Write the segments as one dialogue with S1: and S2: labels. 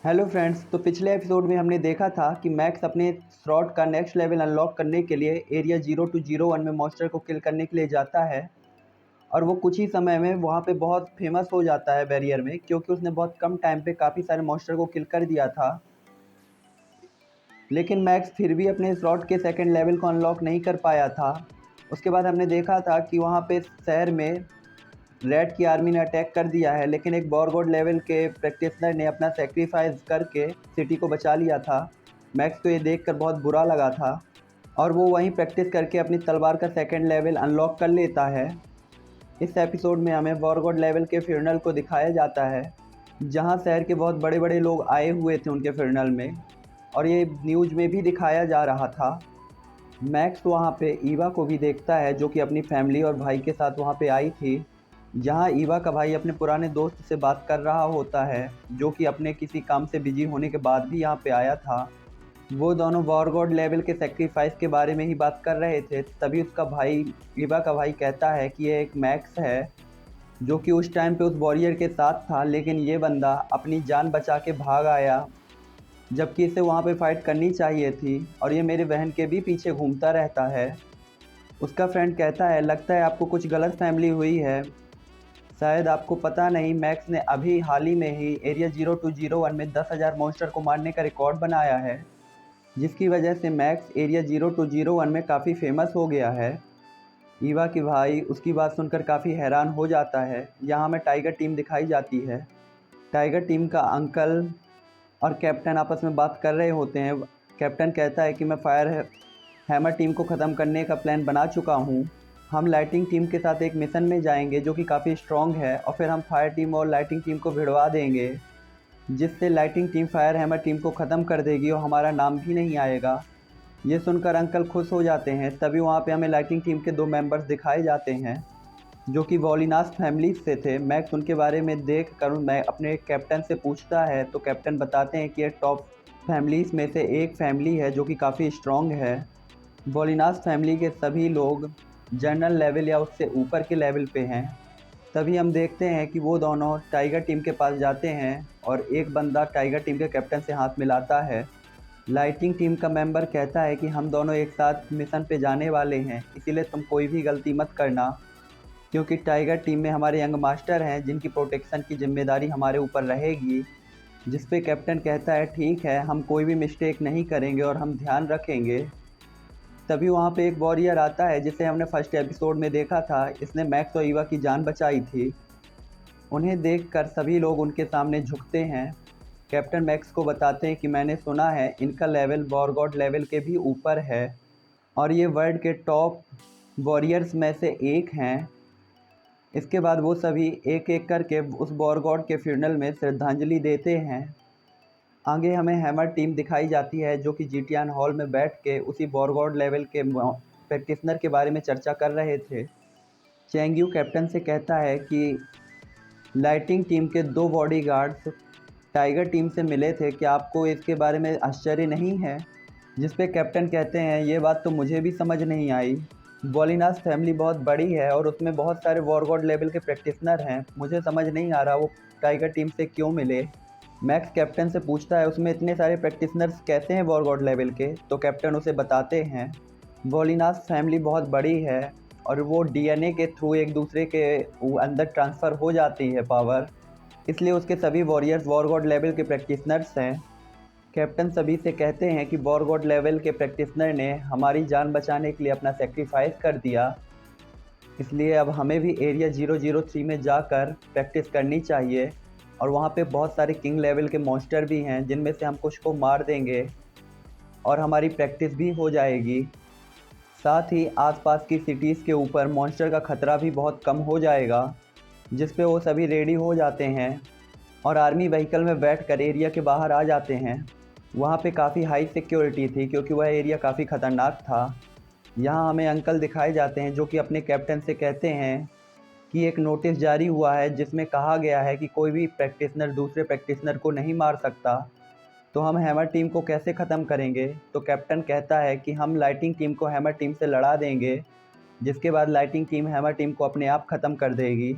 S1: Hello friends. तो पिछले episode में हमने देखा था कि मैक्स अपने स्लॉट का नेक्स्ट लेवल अनलॉक करने के लिए एरिया 0201 में मॉन्स्टर को किल करने के लिए जाता है और वो कुछ ही समय में वहाँ पे बहुत फेमस हो जाता है बैरियर में, क्योंकि उसने बहुत कम टाइम पे काफ़ी सारे मॉन्स्टर को किल कर दिया था। लेकिन मैक्स फिर भी अपने स्लॉट के सेकंड लेवल को अनलॉक नहीं कर पाया था। उसके बाद हमने देखा था कि वहाँ पे शहर में रेड की आर्मी ने अटैक कर दिया है, लेकिन एक बॉरगॉड लेवल के प्रैक्टिशनर ने अपना सेक्रीफाइस करके सिटी को बचा लिया था। मैक्स को ये देखकर बहुत बुरा लगा था और वो वहीं प्रैक्टिस करके अपनी तलवार का सेकंड लेवल अनलॉक कर लेता है। इस एपिसोड में हमें बॉरगॉड लेवल के फ्यूनरल को दिखाया जाता है, जहां शहर के बहुत बड़े बड़े लोग आए हुए थे उनके फ्यूनरल में, और ये न्यूज़ में भी दिखाया जा रहा था। मैक्स वहाँ पे ईवा को भी देखता है, जो कि अपनी फैमिली और भाई के साथ वहाँ पे आई थी। जहाँ ईवा का भाई अपने पुराने दोस्त से बात कर रहा होता है, जो कि अपने किसी काम से बिजी होने के बाद भी यहाँ पे आया था। वो दोनों वॉरगॉड लेवल के सेक्रीफाइस के बारे में ही बात कर रहे थे। तभी उसका भाई, ईवा का भाई, कहता है कि ये एक मैक्स है, जो कि उस टाइम पे उस वॉरियर के साथ था, लेकिन ये बंदा अपनी जान बचा के भाग आया, जबकि इसे वहाँ पे फाइट करनी चाहिए थी, और ये मेरे बहन के भी पीछे घूमता रहता है। उसका फ्रेंड कहता है, लगता है आपको कुछ गलत फैमिली हुई है। शायद आपको पता नहीं, मैक्स ने अभी हाल ही में ही एरिया 0201 में 10,000 मॉन्स्टर को मारने का रिकॉर्ड बनाया है, जिसकी वजह से मैक्स एरिया 0201 में काफ़ी फेमस हो गया है। ईवा की भाई उसकी बात सुनकर काफ़ी हैरान हो जाता है। यहाँ हमें टाइगर टीम दिखाई जाती है। टाइगर टीम का अंकल और कैप्टन आपस में बात कर रहे होते हैं। कैप्टन कहता है कि मैं फायर हैमर टीम को ख़त्म करने का प्लान बना चुका हूँ। हम लाइटिंग टीम के साथ एक मिशन में जाएंगे जो कि काफ़ी स्ट्रॉन्ग है, और फिर हम फायर टीम और लाइटिंग टीम को भिड़वा देंगे, जिससे lighting team fire hammer team को ख़त्म कर देगी और हमारा नाम भी नहीं आएगा। ये सुनकर अंकल खुश हो जाते हैं। तभी वहाँ पे हमें लाइटिंग टीम के 2 मेंबर्स दिखाए जाते हैं, जो कि वॉलिनास फैमिली से थे। मैक्स उनके बारे में देख कर मैं अपने कैप्टन से पूछता है, तो कैप्टन बताते हैं कि ये टॉप फैमिलीज़ में से एक फैमिली है जो कि काफ़ी स्ट्रॉन्ग है। वॉलिनास फैमिली के सभी लोग जनरल लेवल या उससे ऊपर के लेवल पे हैं। तभी हम देखते हैं कि वो दोनों टाइगर टीम के पास जाते हैं और एक बंदा टाइगर टीम के कैप्टन से हाथ मिलाता है। लाइटिंग टीम का मेंबर कहता है कि हम दोनों एक साथ मिशन पे जाने वाले हैं, इसीलिए तुम कोई भी गलती मत करना, क्योंकि टाइगर टीम में हमारे यंग मास्टर हैं जिनकी प्रोटेक्शन की जिम्मेदारी हमारे ऊपर रहेगी। जिस पे कैप्टन कहता है, ठीक है, हम कोई भी मिस्टेक नहीं करेंगे और हम ध्यान रखेंगे। तभी वहाँ पे एक वॉरियर आता है जिसे हमने फर्स्ट एपिसोड में देखा था। इसने मैक्स और ईवा की जान बचाई थी। उन्हें देखकर सभी लोग उनके सामने झुकते हैं। कैप्टन मैक्स को बताते हैं कि मैंने सुना है इनका लेवल वॉरगॉड लेवल के भी ऊपर है, और ये वर्ल्ड के टॉप वॉरियर्स में से एक हैं। इसके बाद वो सभी एक एक करके उस बॉरगॉड के फ्यूनरल में श्रद्धांजलि देते हैं। आगे हमें हैमर टीम दिखाई जाती है, जो कि जीटीआन हॉल में बैठ के उसी बॉरगॉड लेवल के प्रैक्टिशनर के बारे में चर्चा कर रहे थे। चैंगयू कैप्टन से कहता है कि लाइटिंग टीम के 2 बॉडीगार्ड्स टाइगर टीम से मिले थे, क्या आपको इसके बारे में आश्चर्य नहीं है? जिस पे कैप्टन कहते हैं, ये बात तो मुझे भी समझ नहीं आई। वॉलिनास फैमिली बहुत बड़ी है और उसमें बहुत सारे वॉरगॉड लेवल के प्रैक्टिशनर हैं। मुझे समझ नहीं आ रहा वो टाइगर टीम से क्यों मिले। मैक्स कैप्टन से पूछता है, उसमें इतने सारे प्रैक्टिशनर्स कैसे हैं वॉरगॉड लेवल के? तो कैप्टन उसे बताते हैं, वॉलिनास फैमिली बहुत बड़ी है और वो डीएनए के थ्रू एक दूसरे के अंदर ट्रांसफ़र हो जाती है पावर, इसलिए उसके सभी वॉरियर्स वॉरगॉड लेवल के प्रैक्टिशनर्स हैं। कैप्टन सभी से कहते हैं कि वॉरगॉड लेवल के प्रैक्टिशनर ने हमारी जान बचाने के लिए अपना सेक्रीफाइस कर दिया, इसलिए अब हमें भी एरिया 003 में जाकर प्रैक्टिस करनी चाहिए, और वहाँ पे बहुत सारे किंग लेवल के मॉन्स्टर भी हैं जिनमें से हम कुछ को मार देंगे और हमारी प्रैक्टिस भी हो जाएगी। साथ ही आसपास की सिटीज़ के ऊपर मॉन्स्टर का खतरा भी बहुत कम हो जाएगा, जिस पे वो सभी रेडी हो जाते हैं और आर्मी व्हीकल में बैठकर एरिया के बाहर आ जाते हैं। वहाँ पे काफ़ी हाई सिक्योरिटी थी, क्योंकि वह एरिया काफ़ी ख़तरनाक था। यहाँ हमें अंकल दिखाए जाते हैं, जो कि अपने कैप्टन से कहते हैं कि एक नोटिस जारी हुआ है जिसमें कहा गया है कि कोई भी प्रैक्टिशनर दूसरे प्रैक्टिशनर को नहीं मार सकता, तो हम हैमर टीम को कैसे ख़त्म करेंगे? तो कैप्टन कहता है कि हम लाइटिंग टीम को हैमर टीम से लड़ा देंगे, जिसके बाद लाइटिंग टीम हैमर टीम को अपने आप ख़त्म कर देगी।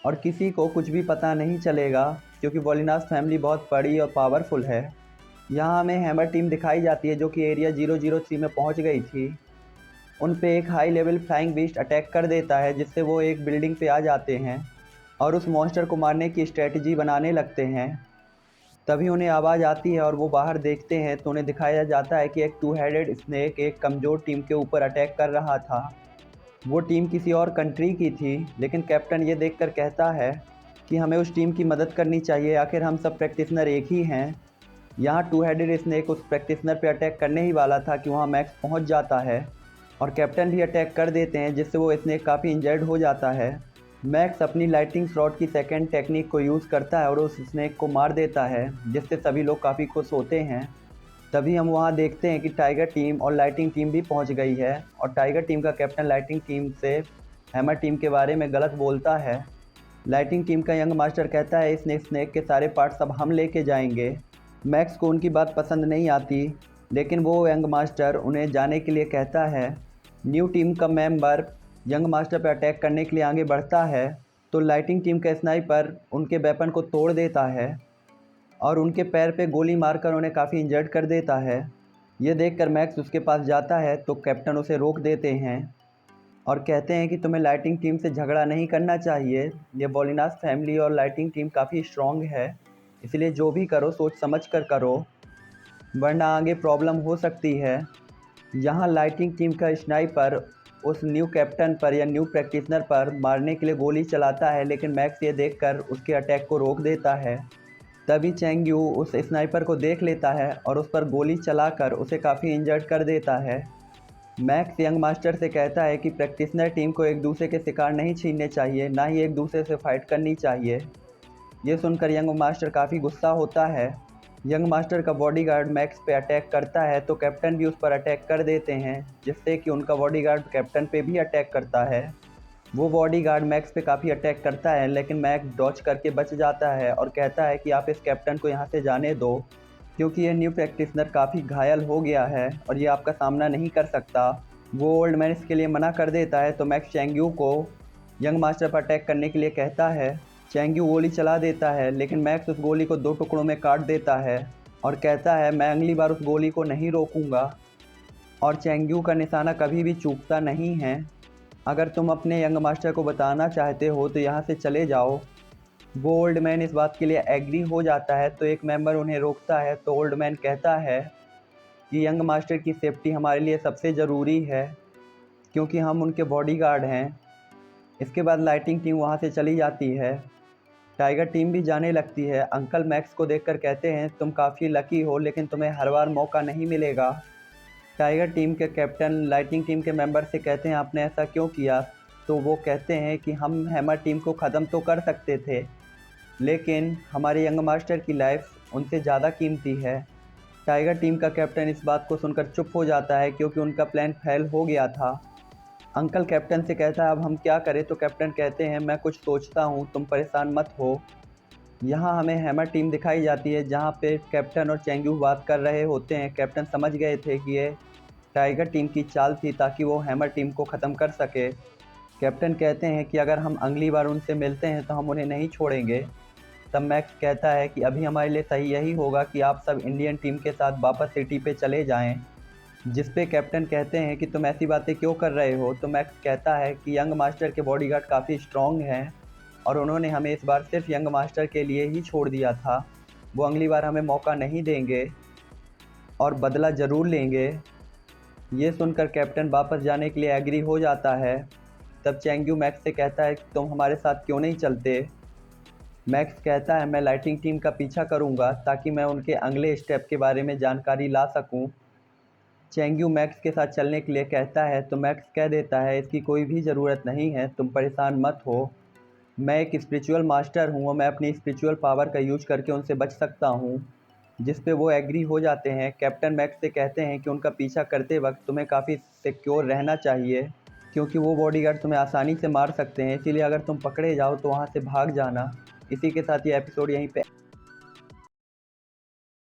S1: और किसी को कुछ भी पता नहीं चलेगा क्योंकि वोलिनास फैमिली बहुत बड़ी और पावरफुल है। यहाँ हमें हैमर टीम दिखाई जाती है जो कि एरिया 003 में पहुँच गई थी। उन पे एक high level flying beast attack कर देता है जिससे वो एक बिल्डिंग पे आ जाते हैं और उस मॉन्स्टर को मारने की स्ट्रेटजी बनाने लगते हैं। तभी उन्हें आवाज़ आती है और वो बाहर देखते हैं तो उन्हें दिखाया जाता है कि एक टू हेडेड स्नेक एक कमज़ोर टीम के ऊपर अटैक कर रहा था। वो टीम किसी और कंट्री की थी, लेकिन कैप्टन ये देखकर कहता है कि हमें उस टीम की मदद करनी चाहिए, आखिर हम सब प्रैक्टिशनर एक ही हैं। यहाँ टू हेडेड स्नेक उस प्रैक्टिशनर पे अटैक करने ही वाला था कि वहाँ मैक्स पहुँच जाता है और कैप्टन भी अटैक कर देते हैं जिससे वो स्नेक काफ़ी इंजर्ड हो जाता है। मैक्स अपनी लाइटिंग शॉट की सेकंड टेक्निक को यूज़ करता है और उस स्नेक को मार देता है जिससे सभी लोग काफ़ी खुश होते हैं। तभी हम वहाँ देखते हैं कि टाइगर टीम और लाइटिंग टीम भी पहुँच गई है और टाइगर टीम का कैप्टन लाइटिंग टीम से हैमर टीम के बारे में गलत बोलता है। लाइटिंग टीम का यंग मास्टर कहता है इस स्नेक के सारे पार्ट्स अब हम लेके जाएंगे। मैक्स को उनकी बात पसंद नहीं आती, लेकिन वो यंग मास्टर उन्हें जाने के लिए कहता है। न्यू टीम का मेंबर यंग मास्टर पर अटैक करने के लिए आगे बढ़ता है तो लाइटिंग टीम का स्नाइपर उनके वेपन को तोड़ देता है और उनके पैर पे गोली मारकर उन्हें काफ़ी इंजर्ड कर देता है। ये देखकर मैक्स उसके पास जाता है तो कैप्टन उसे रोक देते हैं और कहते हैं कि तुम्हें लाइटिंग टीम से झगड़ा नहीं करना चाहिए। ये वोलिनास फैमिली और लाइटिंग टीम काफ़ी स्ट्रॉन्ग है, इसलिए जो भी करो सोच समझ कर करो, वरना आगे प्रॉब्लम हो सकती है। यहाँ लाइटिंग टीम का स्नाइपर उस न्यू कैप्टन पर या न्यू प्रैक्टिशनर पर मारने के लिए गोली चलाता है, लेकिन मैक्स ये देखकर उसके अटैक को रोक देता है। तभी चेंग यू उस स्नाइपर को देख लेता है और उस पर गोली चलाकर उसे काफ़ी इंजर्ड कर देता है। मैक्स यंग मास्टर से कहता है कि प्रैक्टिशनर टीम को एक दूसरे के शिकार नहीं छीनने चाहिए, ना ही एक दूसरे से फाइट करनी चाहिए। ये सुनकर यंग मास्टर काफ़ी गुस्सा होता है। यंग मास्टर का बॉडीगार्ड मैक्स पे अटैक करता है तो कैप्टन भी उस पर अटैक कर देते हैं, जिससे कि उनका बॉडीगार्ड कैप्टन पे भी अटैक करता है। वो बॉडीगार्ड मैक्स पे काफ़ी अटैक करता है, लेकिन मैक्स डॉच करके बच जाता है और कहता है कि आप इस कैप्टन को यहाँ से जाने दो क्योंकि ये न्यू प्रैक्टिशनर काफ़ी घायल हो गया है और ये आपका सामना नहीं कर सकता। वो ओल्ड मैन इसके लिए मना कर देता है तो मैक्स चेंग्यू को यंग मास्टर पर अटैक करने के लिए कहता है। चेंग्यू गोली चला देता है, लेकिन मैक्स उस गोली को 2 टुकड़ों में काट देता है और कहता है मैं अगली बार उस गोली को नहीं रोकूंगा। और चेंग्यू का निशाना कभी भी चूकता नहीं है। अगर तुम अपने यंग मास्टर को बताना चाहते हो तो यहाँ से चले जाओ। वो ओल्ड मैन इस बात के लिए एग्री हो जाता है तो एक मेंबर उन्हें रोकता है तो ओल्ड मैन कहता है कि यंग मास्टर की सेफ्टी हमारे लिए सबसे ज़रूरी है क्योंकि हम उनके बॉडीगार्ड हैं। इसके बाद लाइटिंग टीम वहाँ से चली जाती है। टाइगर टीम भी जाने लगती है। अंकल मैक्स को देखकर कहते हैं तुम काफ़ी लकी हो, लेकिन तुम्हें हर बार मौका नहीं मिलेगा। टाइगर टीम के कैप्टन लाइटिंग टीम के मेंबर से कहते हैं आपने ऐसा क्यों किया, तो वो कहते हैं कि हम हैमर टीम को ख़त्म तो कर सकते थे, लेकिन हमारे यंग मास्टर की लाइफ उनसे ज़्यादा कीमती है। टाइगर टीम का कैप्टन इस बात को सुनकर चुप हो जाता है क्योंकि उनका प्लान फेल हो गया था। अंकल कैप्टन से कहता है अब हम क्या करें, तो कैप्टन कहते हैं मैं कुछ सोचता हूँ, तुम परेशान मत हो। यहाँ हमें हैमर टीम दिखाई जाती है जहाँ पे कैप्टन और चेंग्यू बात कर रहे होते हैं। कैप्टन समझ गए थे कि ये टाइगर टीम की चाल थी ताकि वो हैमर टीम को ख़त्म कर सके। कैप्टन कहते हैं कि अगर हम अगली बार उनसे मिलते हैं तो हम उन्हें नहीं छोड़ेंगे। तब मैक्स कहता है कि अभी हमारे लिए सही यही होगा कि आप सब इंडियन टीम के साथ वापस सिटी पे चले जाएं। जिस पे कैप्टन कहते हैं कि तुम ऐसी बातें क्यों कर रहे हो, तो मैक्स कहता है कि यंग मास्टर के बॉडीगार्ड काफ़ी स्ट्रॉन्ग हैं और उन्होंने हमें इस बार सिर्फ यंग मास्टर के लिए ही छोड़ दिया था। वो अगली बार हमें मौका नहीं देंगे और बदला ज़रूर लेंगे। ये सुनकर कैप्टन वापस जाने के लिए एग्री हो जाता है। तब चेंग्यू मैक्स से कहता है कि तुम हमारे साथ क्यों नहीं चलते। मैक्स कहता है मैं लाइटिंग टीम का पीछा करूंगा ताकि मैं उनके अगले स्टेप के बारे में जानकारी ला सकूं। चेंग्यू मैक्स के साथ चलने के लिए कहता है तो मैक्स कह देता है इसकी कोई भी ज़रूरत नहीं है, तुम परेशान मत हो। मैं एक स्पिरिचुअल मास्टर हूँ और मैं अपनी स्पिरिचुअल पावर का यूज करके उनसे बच सकता हूँ। जिस पे वो एग्री हो जाते हैं। कैप्टन मैक्स से कहते हैं कि उनका पीछा करते वक्त तुम्हें काफ़ी सिक्योर रहना चाहिए क्योंकि वो बॉडीगार्ड तुम्हें आसानी से मार सकते हैं, इसीलिए अगर तुम पकड़े जाओ तो वहाँ से भाग जाना। इसी के साथ ये एपिसोड यहीं पे